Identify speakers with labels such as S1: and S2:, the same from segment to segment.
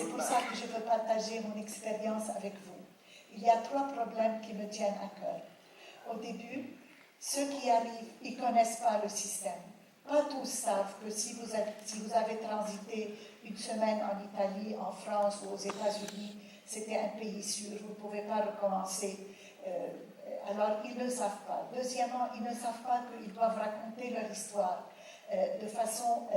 S1: C'est pour ça que je veux partager mon expérience avec vous. Il y a 3 problèmes qui me tiennent à cœur. Au début, ceux qui arrivent, ils ne connaissent pas le système. Pas tous savent que si vous avez transité une semaine en Italie, en France ou aux États-Unis, c'était un pays sûr, vous ne pouvez pas recommencer. Alors, ils ne savent pas. Deuxièmement, ils ne savent pas qu'ils doivent raconter leur histoire de façon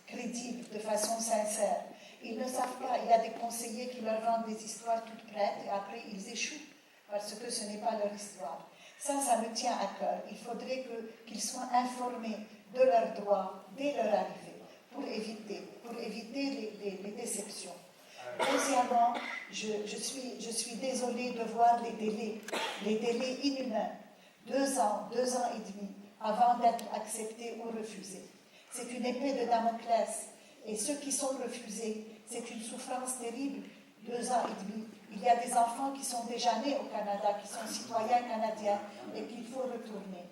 S1: crédible, de façon sincère. Ils ne savent pas. Il y a des conseillers qui leur vendent des histoires toutes prêtes et après, ils échouent parce que ce n'est pas leur histoire. Ça me tient à cœur. Il faudrait qu'ils soient informés de leurs droits dès leur arrivée pour éviter les déceptions. Deuxièmement, je suis désolée de voir les délais inhumains, 2 ans et demi, avant d'être acceptés ou refusés. C'est une épée de Damoclès. Et ceux qui sont refusés, c'est une souffrance terrible, 2 ans et demi. Il y a des enfants qui sont déjà nés au Canada, qui sont citoyens canadiens et qu'il faut retourner.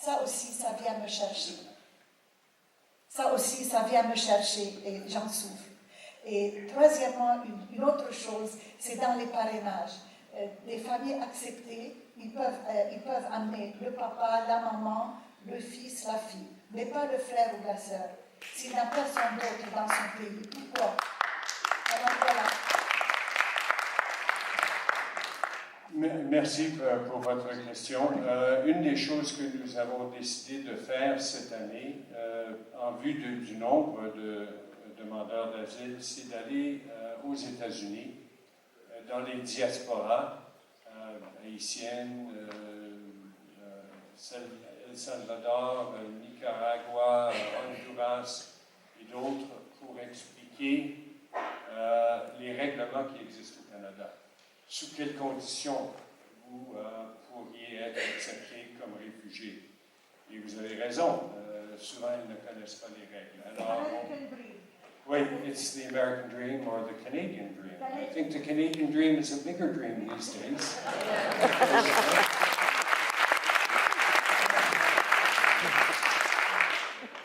S1: Ça aussi, ça vient me chercher. Et j'en souffre. Et troisièmement, une autre chose, c'est dans les parrainages. Des familles acceptées, ils peuvent amener le papa, la maman, le fils, la fille, mais pas le frère ou la sœur. S'il n'a personne d'autre dans son pays, pourquoi? Alors voilà.
S2: Merci pour votre question. Une des choses que nous avons décidé de faire cette année, en vue du nombre de demandeurs d'asile, c'est d'aller aux États-Unis, dans les diasporas haïtiennes, El Salvador, Nicaragua, Honduras et d'autres, pour expliquer les règlements qui existent au Canada. Sous quelles conditions vous pourriez être accepté comme réfugié? Et vous avez raison, souvent ils ne connaissent pas les règles. Alors, oui, it's the American dream or the Canadian dream. I think the Canadian dream is a bigger dream these days.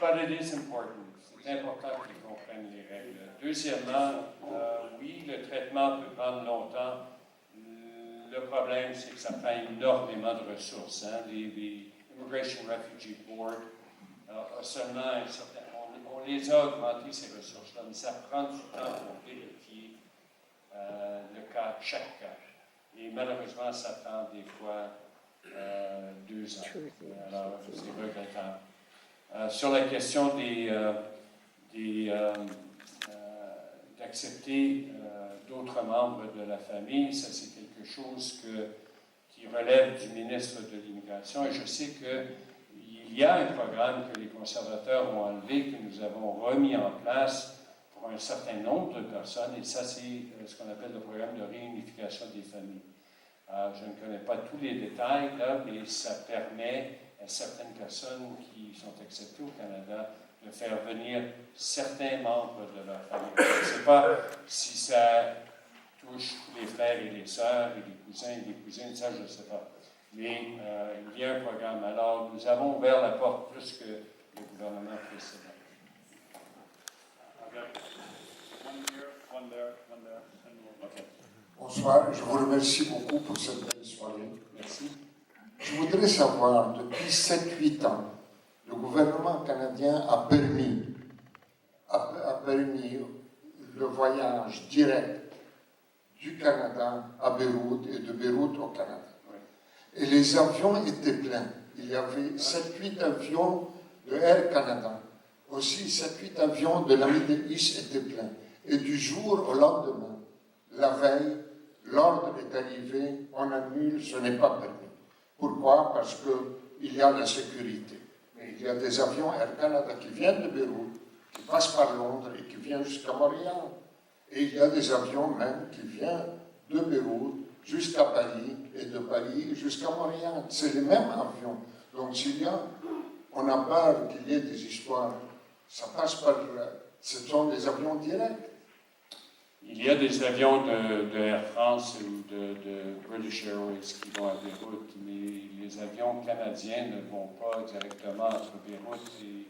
S2: But it is important. C'est important qu'ils comprennent les règles. Deuxièmement, oui, le traitement peut prendre longtemps. Le problème, c'est que ça prend énormément de ressources. Hein. Les Immigration Refugee Board a seulement un certain... On les a augmenté, ces ressources-là, mais ça prend du temps pour vérifier le cas, chaque cas. Et malheureusement, ça prend des fois 2 ans. Alors, c'est regrettable. Sur la question d'accepter d'autres membres de la famille, ça c'est quelque chose qui relève du ministre de l'Immigration. Et je sais qu'il y a un programme que les conservateurs ont enlevé, que nous avons remis en place pour un certain nombre de personnes, et ça c'est ce qu'on appelle le programme de réunification des familles. Je ne connais pas tous les détails, là, mais ça permet à certaines personnes qui sont acceptées au Canada de faire venir certains membres de leur famille. Je ne sais pas si ça touche les frères et les sœurs, et les cousins et les cousines, ça je ne sais pas. Mais il y a un programme. Alors, nous avons ouvert la porte plus que le gouvernement précédent.
S3: Okay. Bonsoir, je vous remercie beaucoup pour cette belle soirée.
S2: Merci.
S3: Je voudrais savoir, depuis 7-8 ans, le gouvernement canadien a permis le voyage direct du Canada à Beyrouth et de Beyrouth au Canada. Et les avions étaient pleins. Il y avait 7-8 avions de Air Canada. Aussi, 7-8 avions de la Middle East étaient pleins. Et du jour au lendemain, la veille, l'ordre est arrivé, on annule, ce n'est pas permis. Pourquoi? Parce qu'il y a la sécurité. Mais il y a des avions Air Canada qui viennent de Beyrouth, qui passent par Londres et qui viennent jusqu'à Montréal. Et il y a des avions même qui viennent de Beyrouth jusqu'à Paris et de Paris jusqu'à Montréal. C'est les mêmes avions. Donc on a peur qu'il y ait des histoires. Ça passe par... Ce sont des avions directs.
S2: Il y a des avions de Air France ou de British Airways qui vont à Beyrouth, mais les avions canadiens ne vont pas directement entre Beyrouth et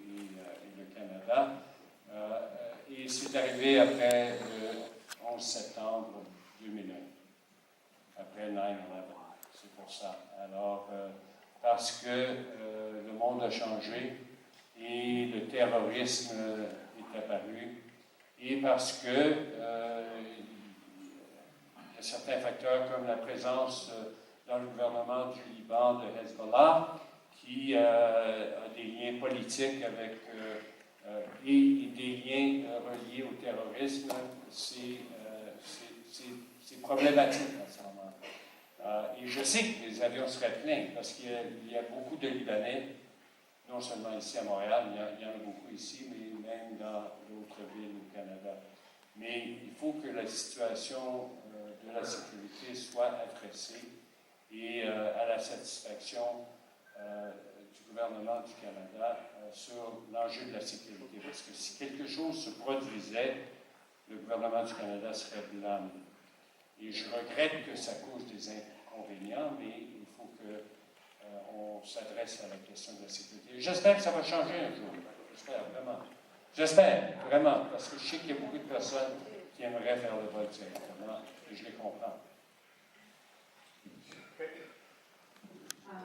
S2: le Canada. Et c'est arrivé après 11 septembre 2001, après 9/11. C'est pour ça. Alors, parce que le monde a changé et le terrorisme est apparu, et parce que il y a certains facteurs comme la présence dans le gouvernement du Liban de Hezbollah, qui a des liens politiques avec et des liens reliés au terrorisme, c'est problématique en ce moment. Et je sais que les avions seraient pleins parce qu'il y a beaucoup de Libanais, non seulement ici à Montréal, il y en a beaucoup ici, mais même dans d'autres villes au Canada. Mais il faut que la situation de la sécurité soit adressée et à la satisfaction du gouvernement du Canada sur l'enjeu de la sécurité. Parce que si quelque chose se produisait, le gouvernement du Canada serait blâmé. Et je regrette que ça cause des inconvénients, mais il faut qu'on s'adresse à la question de la sécurité. J'espère que ça va changer un jour. J'espère, vraiment. J'espère, vraiment, parce que je sais qu'il y a beaucoup de personnes qui aimeraient faire le vol directement, et je les comprends.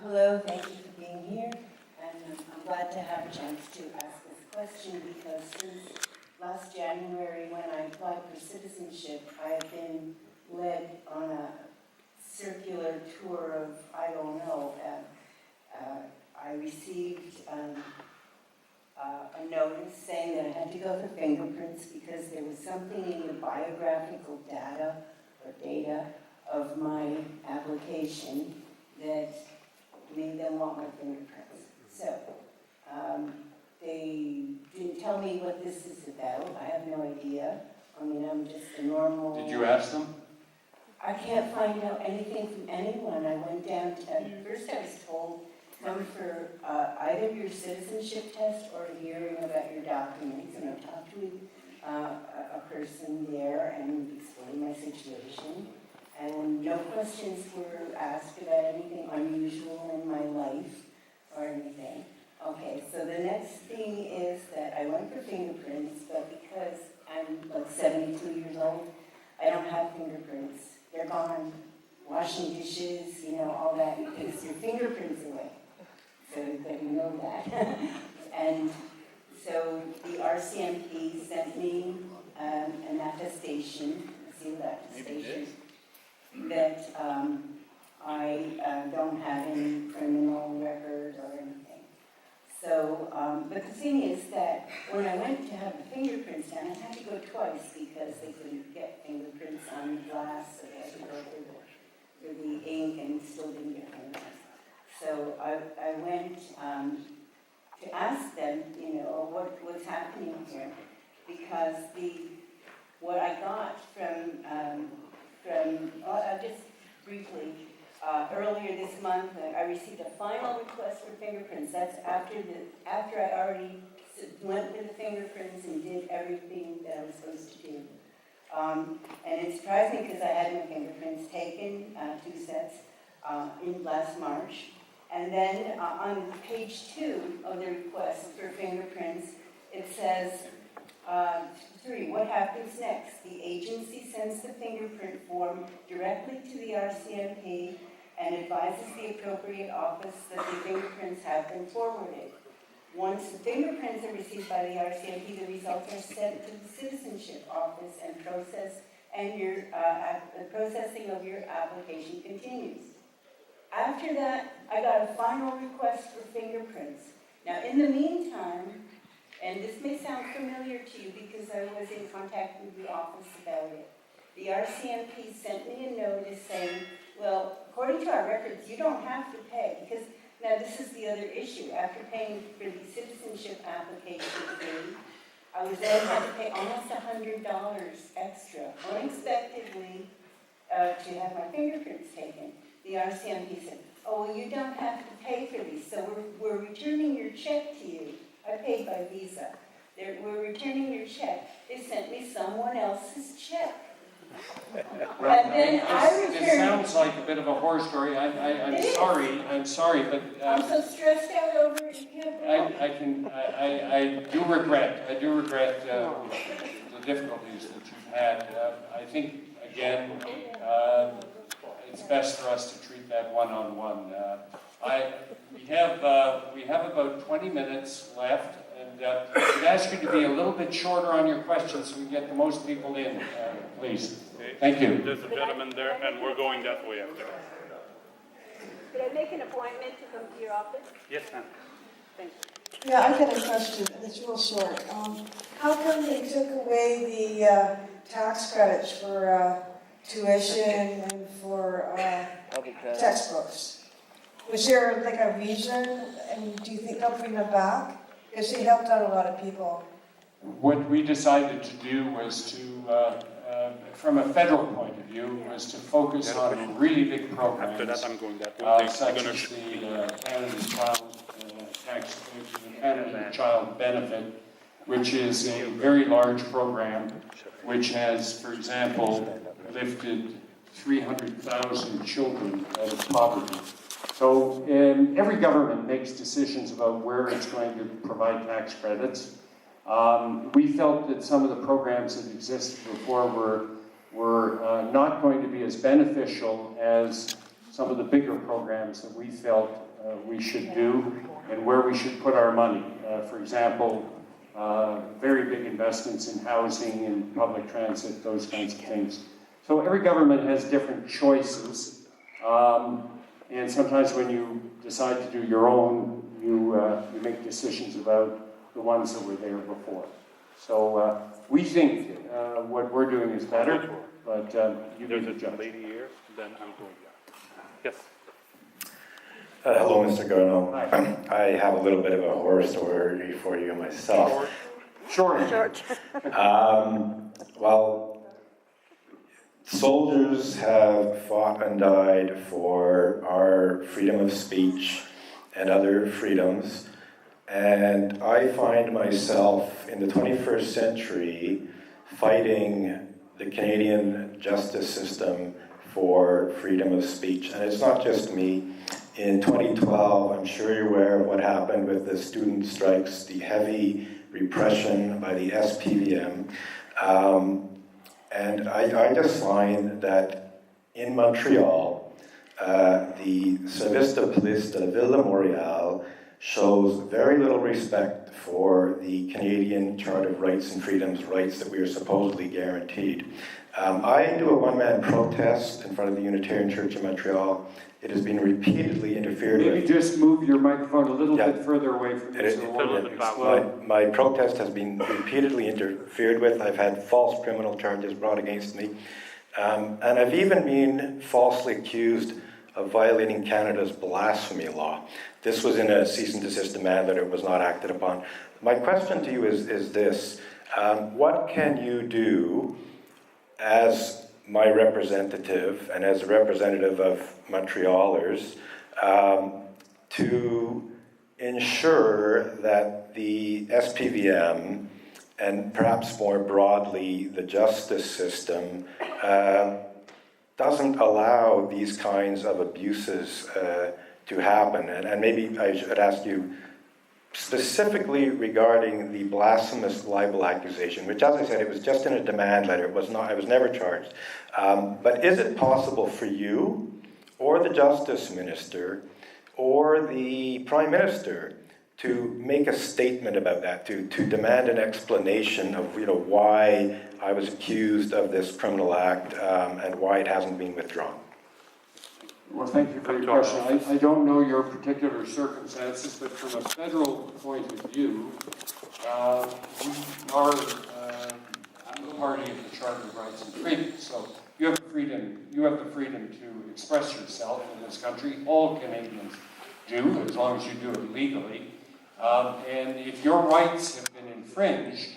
S4: Hello, thank you for being here, and I'm glad to have a chance to ask this question because since last January when I applied for citizenship, I've been led on a circular tour of, I don't know, I received a notice saying that I had to go for fingerprints because there was something in the biographical data of my application that made them want my fingerprints. So, they didn't tell me what this is about. I have no idea. I mean, I'm just a normal...
S2: Did you ask them?
S4: I can't find out anything from anyone. I went down to... First I was told, come for either your citizenship test or a hearing about your documents. And I talked to a person there and explained my situation. And no questions were asked about anything unusual in my life or anything. Okay, so the next thing is that I went for fingerprints, but because I'm like 72 years old, I don't have fingerprints. They're gone. Washing dishes, you know, all that, it takes your fingerprints away. So that you know that. And so the RCMP sent me an attestation, a sealed attestation, that I don't have any criminal record or anything. So, but the thing is that when I went to have the fingerprints done, I had to go twice because they couldn't get fingerprints on the glass, so they had to go for the ink and still didn't get fingerprints. So I went to ask them, you know, what's happening here, because what I got from just briefly, earlier this month, I received a final request for fingerprints. That's after I already went with the fingerprints and did everything that I was supposed to do. And it surprised me because I had my fingerprints taken, 2 sets, in last March. And then on page 2 of the request for fingerprints, it says, 3, what happens next? The agency sends the fingerprint form directly to the RCMP and advises the appropriate office that the fingerprints have been forwarded. Once the fingerprints are received by the RCMP, the results are sent to the citizenship office and the processing of your application continues. After that, I got a final request for fingerprints. Now, in the meantime, and this may sound familiar to you because I was in contact with the office about it, the RCMP sent me a notice saying, well, according to our records, you don't have to pay, because now this is the other issue. After paying for the citizenship application fee, I was then had to pay almost $100 extra, unexpectedly, to have my fingerprints taken. The RCMP said, oh, well, you don't have to pay for these, so we're returning your check to you. I paid by Visa. We're returning your check. They sent me someone else's check.
S2: Right.
S4: And then I returned.
S2: This sounds like a bit of a horror story. I'm sorry, but
S4: I'm so stressed out over it.
S2: I do regret the difficulties that you've had. I think, again, it's best for us to treat that one-on-one. We have about 20 minutes left, and I'd ask you to be a little bit shorter on your questions so we get the most people in, please. Thank you.
S5: There's a gentleman there, and we're going that way after.
S6: Could I make an appointment to come to your office?
S5: Yes, ma'am.
S6: Thank you.
S7: Yeah, I got a question, and it's real short. How come they took away the tax credits for tuition and for textbooks? Was there like a reason, and do you think they'll bring them back? Because they helped out a lot of people.
S2: What we decided to do was to, from a federal point of view, was to focus on really big programs.
S5: After that, I'm going that way.
S2: Such as the Canada Child Benefit, which is a very large program, which has, for example, lifted 300,000 children out of poverty. So every government makes decisions about where it's going to provide tax credits. We felt that some of the programs that existed before were not going to be as beneficial as some of the bigger programs that we felt we should do and where we should put our money. For example, very big investments in housing and public transit, those kinds of things. So every government has different choices. And sometimes when you decide to do your own, you make decisions about the ones that were there before. So we think what we're doing is better, but you
S5: There's
S2: need to
S5: a
S2: judge.
S5: lady here, then I'm going there. Yes.
S8: Hello, Mr. Garneau.
S2: Hi.
S8: I have a little bit of a horror story for you myself.
S2: Sure.
S8: Well, soldiers have fought and died for our freedom of speech and other freedoms, and I find myself in the 21st century fighting the Canadian justice system for freedom of speech. And it's not just me. In 2012, I'm sure you're aware of what happened with the student strikes, the heavy repression by the SPVM. And I just find that in Montreal, the Service de Police de la Ville de Montréal shows very little respect for the Canadian Charter of Rights and Freedoms rights that we are supposedly guaranteed. I do a one-man protest in front of the Unitarian Church in Montreal. It has been repeatedly interfered with.
S2: Maybe just move your microphone a little bit further away from you.
S8: My protest has been repeatedly interfered with. I've had false criminal charges brought against me. And I've even been falsely accused of violating Canada's blasphemy law. This was in a cease and desist demand that it was not acted upon. My question to you is this. What can you do as my representative and as a representative of Montrealers to ensure that the SPVM and perhaps more broadly the justice system doesn't allow these kinds of abuses to happen? And maybe I should ask you specifically regarding the blasphemous libel accusation, which, as I said, it was just in a demand letter. It was not. I was never charged. But is it possible for you, or the Justice Minister, or the Prime Minister to make a statement about that, to demand an explanation of why I was accused of this criminal act and why it hasn't been withdrawn?
S2: Well, thank you for your question. I don't know your particular circumstances, but from a federal point of view, we are a party of the Charter of Rights and Freedoms. So you have the freedom to express yourself in this country. All Canadians do, as long as you do it legally. And if your rights have been infringed,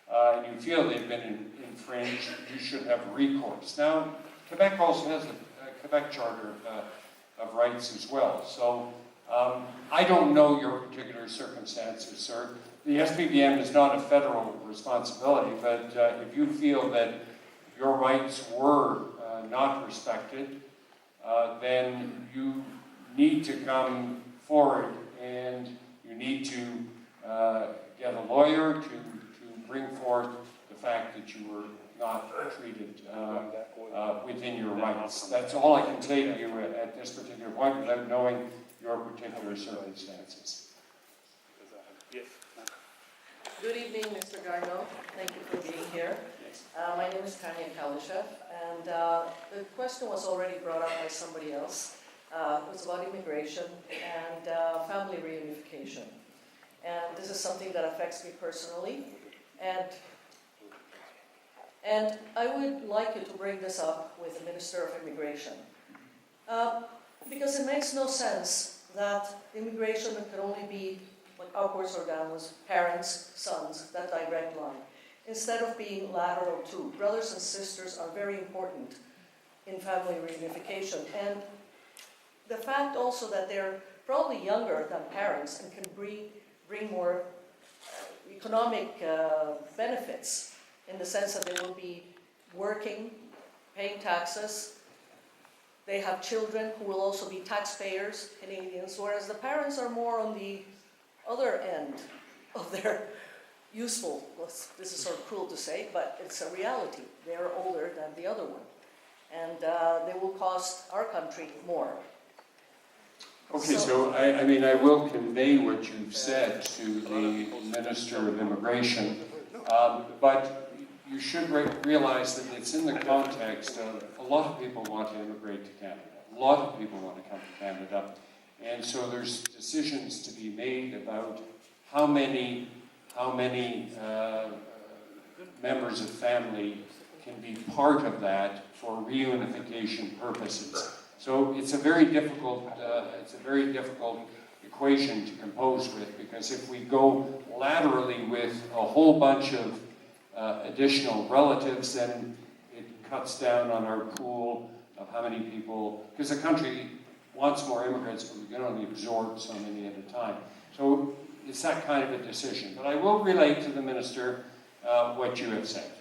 S2: and you feel they've been infringed, you should have recourse. Now, Quebec also has a Quebec Charter of Rights as well. So I don't know your particular circumstances, sir. The SPVM is not a federal responsibility, but if you feel that your rights were not respected, then you need to come forward and you need to get a lawyer to bring forth the fact that you were not treated within your rights. That's all I can say to you at this particular point without knowing your particular circumstances.
S5: Yes.
S9: Good evening, Mr. Garneau. Thank you for being here. My name is Tanya Kalishev, and the question was already brought up by somebody else. It was about immigration and family reunification. And this is something that affects me personally. And I would like you to bring this up with the Minister of Immigration. Because it makes no sense that immigration can only be like upwards or downwards, parents, sons, that direct line, instead of being lateral too. Brothers and sisters are very important in family reunification. And the fact also that they're probably younger than parents and can bring more economic benefits in the sense that they will be working, paying taxes. They have children who will also be taxpayers, Canadians, whereas the parents are more on the other end of their useful, this is sort of cruel to say, but it's a reality. They are older than the other one. And they will cost our country more.
S2: Okay, so I mean, I will convey what you've said to the Minister of Immigration, but you should realize that it's in the context of a lot of people want to immigrate to Canada. A lot of people want to come to Canada. And so there's decisions to be made about how many members of family can be part of that for reunification purposes. So it's a very difficult equation to compose with, because if we go laterally with a whole bunch of additional relatives, then it cuts down on our pool of how many people, because the country wants more immigrants, but we can only absorb so many at a time. So it's that kind of a decision. But I will relate to the Minister what you have said.